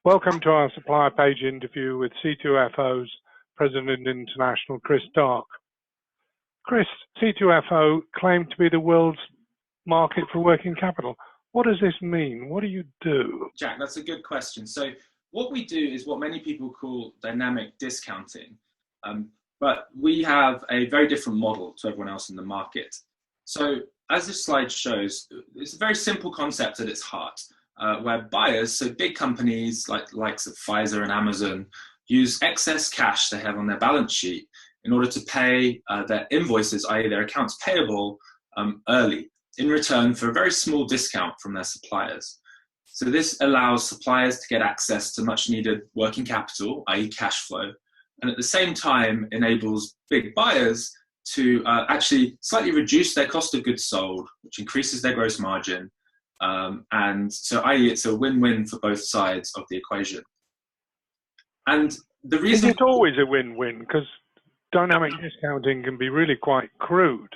Welcome to our supplier page interview with C2FO's President International, Chris Dark. Chris, C2FO claimed to be the world's market for working capital. What does this mean? What do you do? Jack, that's a good question. So what we do is what many people call dynamic discounting, but we have a very different model to everyone else in the market. So as this slide shows, it's a very simple concept at its heart, where buyers, so big companies like the likes of Pfizer and Amazon, use excess cash they have on their balance sheet in order to pay their invoices, i.e. their accounts payable, early, in return for a very small discount from their suppliers. So this allows suppliers to get access to much needed working capital, i.e. cash flow, and at the same time enables big buyers to actually slightly reduce their cost of goods sold, which increases their gross margin. And so i.e. it's a win-win for both sides of the equation. And the reason— it's always a win-win, because dynamic discounting can be really quite crude.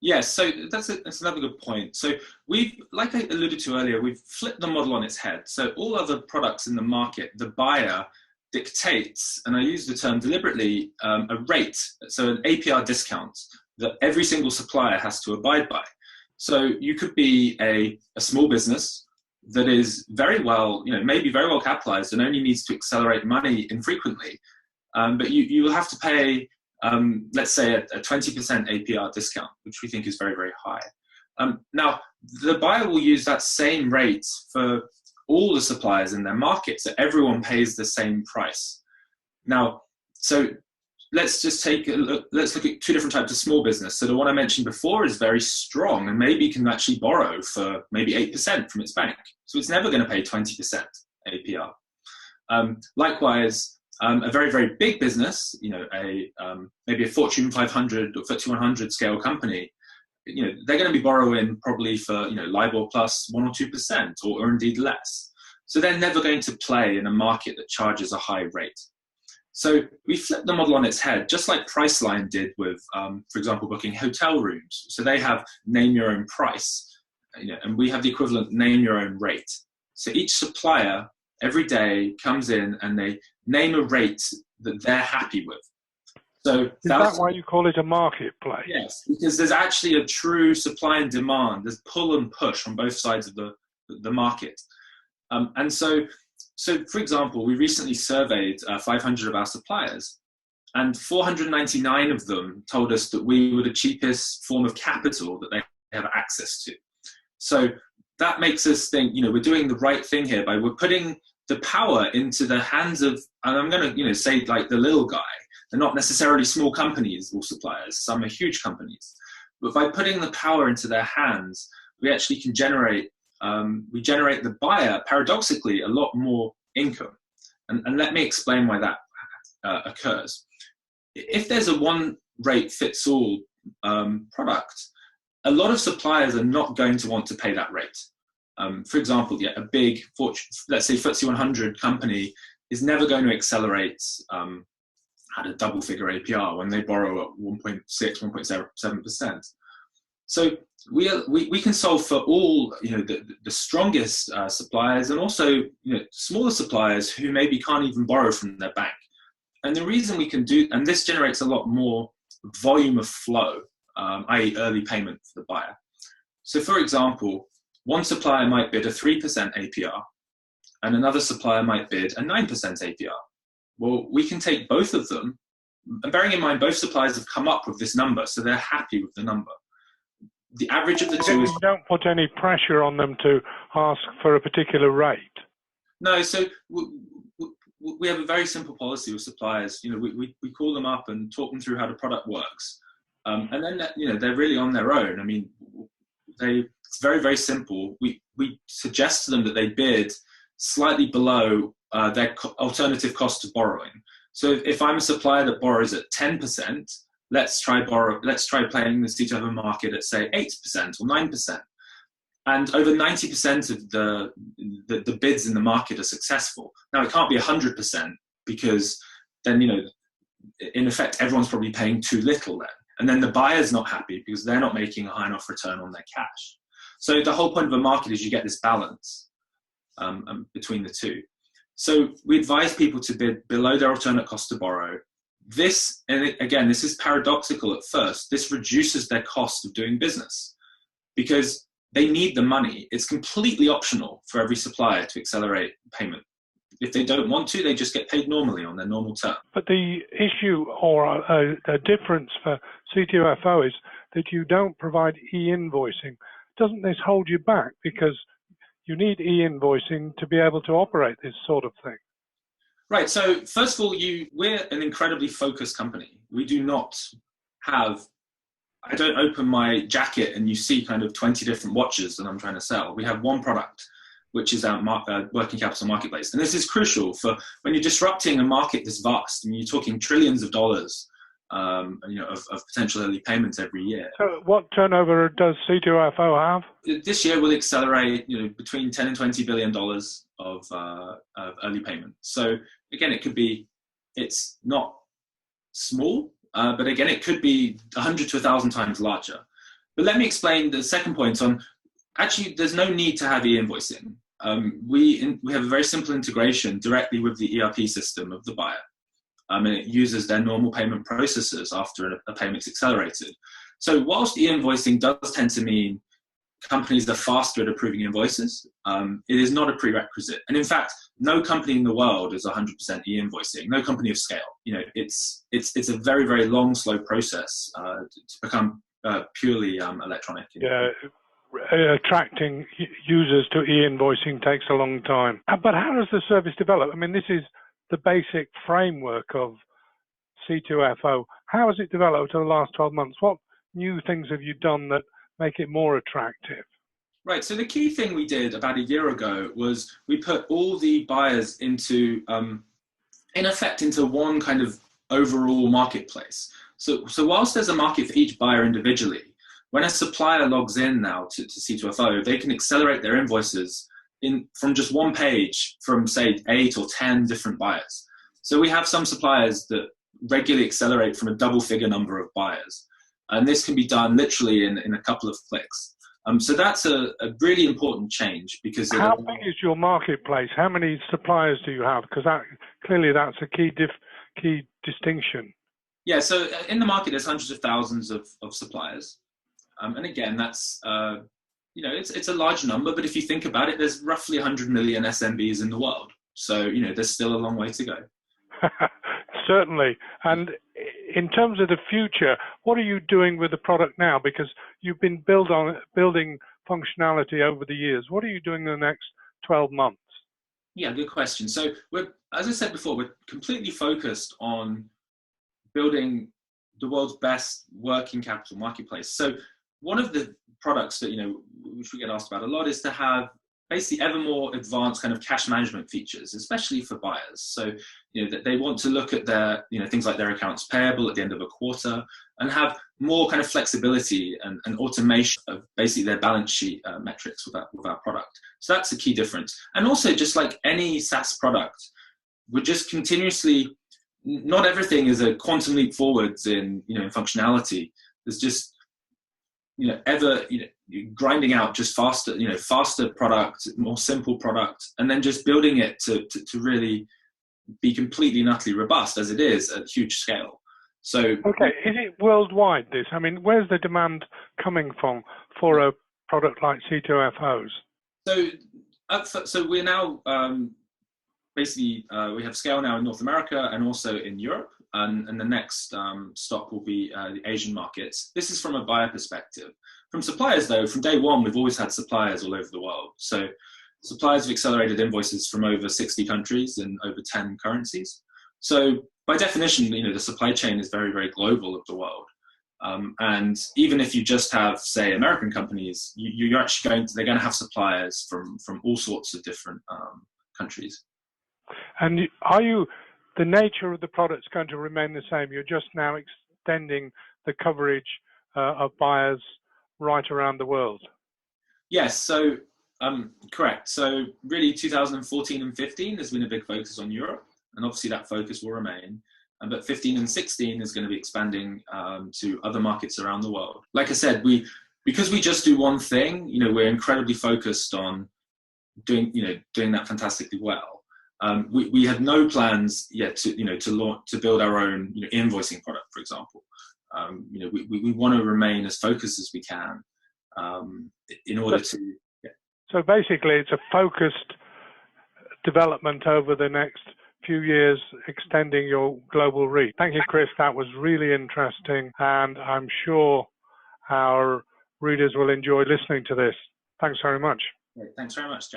Yes, so that's another good point. So we've, like I alluded to earlier, we've flipped the model on its head. So all other products in the market, the buyer dictates, and I use the term deliberately, a rate, so an APR discount that every single supplier has to abide by. So you could be a small business that is very well, maybe very well capitalized and only needs to accelerate money infrequently, but you will have to pay, let's say, a 20% APR discount, which we think is very, very high. Now, the buyer will use that same rate for all the suppliers in their market, so everyone pays the same price. Now, so let's just take a look. Let's look at two different types of small business. So the one I mentioned before is very strong and maybe can actually borrow for maybe 8% from its bank. So it's never going to pay 20% APR. Likewise, a very, very big business, maybe a Fortune 500 or FTSE 100 scale company, they're going to be borrowing probably for, LIBOR plus 1 or 2% or indeed less. So they're never going to play in a market that charges a high rate. So we flipped the model on its head, just like Priceline did with, for example, booking hotel rooms. So they have name your own price, and we have the equivalent name your own rate. So each supplier every day comes in and they name a rate that they're happy with. So is that why you call it a marketplace? Yes, because there's actually a true supply and demand. There's pull and push on both sides of the market. And so, for example, we recently surveyed 500 of our suppliers, and 499 of them told us that we were the cheapest form of capital that they have access to. So that makes us think, we're doing the right thing here by we're putting the power into the hands of, and I'm going to, say like the little guy. They're not necessarily small companies or suppliers. Some are huge companies. But by putting the power into their hands, we actually can generate the buyer, paradoxically, a lot more income. And let me explain why that occurs. If there's a one rate fits all product, a lot of suppliers are not going to want to pay that rate. For example, a big, let's say FTSE 100 company is never going to accelerate at a double figure APR when they borrow at 1.6, 1.7%. So we can solve for all the strongest suppliers and also smaller suppliers who maybe can't even borrow from their bank. And the reason we can do, and this generates a lot more volume of flow, i.e. early payment for the buyer. So for example, one supplier might bid a 3% APR and another supplier might bid a 9% APR. Well, we can take both of them, and bearing in mind both suppliers have come up with this number, so they're happy with the number. The average of the two is— You don't put any pressure on them to ask for a particular rate. No, so we have a very simple policy with suppliers. We call them up and talk them through how the product works, and then they're really on their own. I mean, it's very, very simple. We suggest to them that they bid slightly below their alternative cost of borrowing. So if I'm a supplier that borrows at 10%, let's try playing the C2FO market at say 8% or 9%. And over 90% of the bids in the market are successful. Now it can't be 100% because then, in effect, everyone's probably paying too little then. And then the buyer's not happy because they're not making a high enough return on their cash. So the whole point of a market is you get this balance between the two. So we advise people to bid below their alternate cost to borrow. This, and again, this is paradoxical at first, this reduces their cost of doing business because they need the money. It's completely optional for every supplier to accelerate payment. If they don't want to, they just get paid normally on their normal term. But the issue or a difference for C2FO is that you don't provide e-invoicing. Doesn't this hold you back? Because you need e-invoicing to be able to operate this sort of thing. Right. So first of all, we're an incredibly focused company. We do not have, I don't open my jacket and you see kind of 20 different watches that I'm trying to sell. We have one product, which is our working capital marketplace. And this is crucial for when you're disrupting a market this vast, and you're talking trillions of dollars of potential early payments every year. So what turnover does C2FO have? This year will accelerate between 10 and $20 billion of early payment. So again, it's not small, but again, it could be 100 to 1,000 times larger. But let me explain the second point on, actually, there's no need to have e-invoicing. We have a very simple integration directly with the ERP system of the buyer. And it uses their normal payment processes after a payment's accelerated. So whilst e-invoicing does tend to mean companies are faster at approving invoices, it is not a prerequisite. And in fact, no company in the world is 100% e-invoicing, no company of scale. It's a very, very long, slow process to become purely electronic. Yeah, attracting users to e-invoicing takes a long time. But how does the service develop? I mean, this is the basic framework of C2FO. How has it developed over the last 12 months? What new things have you done that make it more attractive? Right, so the key thing we did about a year ago was we put all the buyers into, in effect, into one kind of overall marketplace. So whilst there's a market for each buyer individually, when a supplier logs in now to C2FO, they can accelerate their invoices from just one page from, say, 8 or 10 different buyers. So we have some suppliers that regularly accelerate from a double-figure number of buyers. And this can be done literally in a couple of clicks. So that's a really important change because... How big is your marketplace? How many suppliers do you have? Because clearly that's a key distinction. Yeah, so in the market there's hundreds of thousands of suppliers. And again, that's... it's a large number, but if you think about it, there's roughly 100 million SMBs in the world. So, there's still a long way to go. Certainly. And in terms of the future, what are you doing with the product now? Because you've been building functionality over the years. What are you doing in the next 12 months? Yeah, good question. So as I said before, we're completely focused on building the world's best working capital marketplace. So one of the products that, which we get asked about a lot is to have basically ever more advanced kind of cash management features, especially for buyers. So, that they want to look at their, things like their accounts payable at the end of a quarter and have more kind of flexibility and automation of basically their balance sheet metrics with our product. So that's a key difference. And also, just like any SaaS product, we're just continuously, not everything is a quantum leap forwards in functionality. There's just grinding out just faster product, more simple product, and then just building it to really be completely and utterly robust as it is at huge scale. So okay, is it worldwide this? I mean, where's the demand coming from for a product like C2FO's? So we're now basically we have scale now in North America and also in Europe. And the next stop will be the Asian markets. This is from a buyer perspective. From suppliers, though, from day one, we've always had suppliers all over the world. So suppliers have accelerated invoices from over 60 countries in over 10 currencies. So by definition, the supply chain is very, very global of the world. And even if you just have, say, American companies, you're actually they're going to have suppliers from all sorts of different countries. And the nature of the product is going to remain the same. You're just now extending the coverage of buyers right around the world. Yes, so correct. So really 2014 and 15 has been a big focus on Europe, and obviously that focus will remain. But 15 and 16 is going to be expanding to other markets around the world. Like I said, because we just do one thing, we're incredibly focused on doing that fantastically well. We have no plans yet to build our own invoicing product, for example. We want to remain as focused as we can in order to. Yeah. So basically, it's a focused development over the next few years, extending your global reach. Thank you, Chris. That was really interesting, and I'm sure our readers will enjoy listening to this. Thanks very much. Thanks very much, Jack.